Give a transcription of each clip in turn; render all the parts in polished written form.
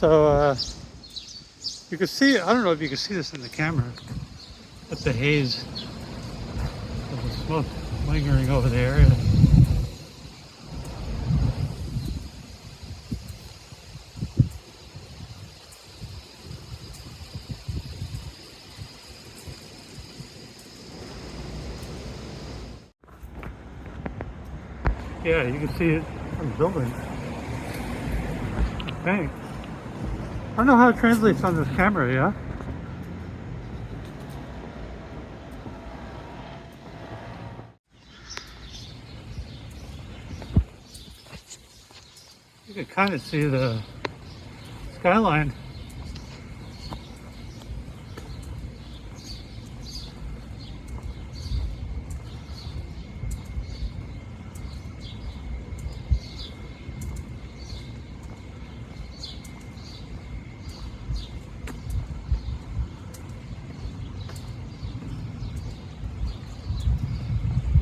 So you can see, I don't know if you can see this in the camera, but the haze of the smoke lingering over the area. Yeah, you can see it from the building. I think. I don't know how it translates on this camera, yeah? You can kind of see the skyline.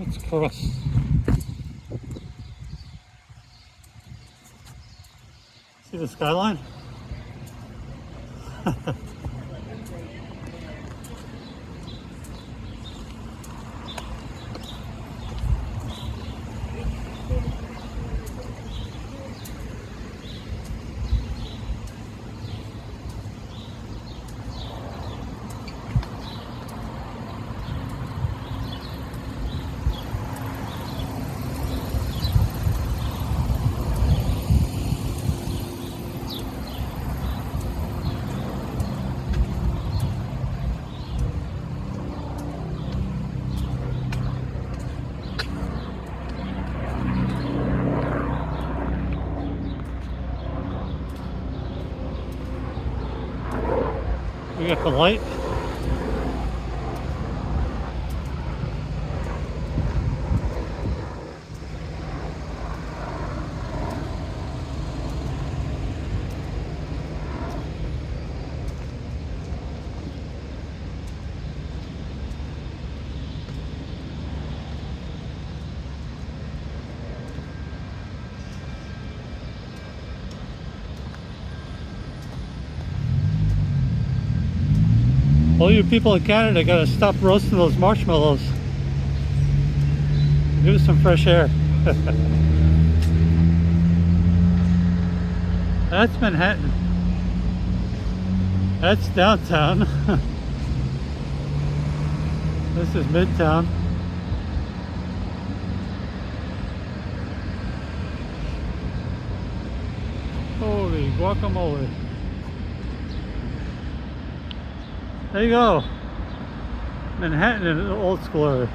Let's cross. See the skyline? We got the light. All you people in Canada gotta stop roasting those marshmallows. Give us some fresh air. That's Manhattan. That's downtown. This is Midtown. Holy guacamole. There you go. Manhattan in an old school area.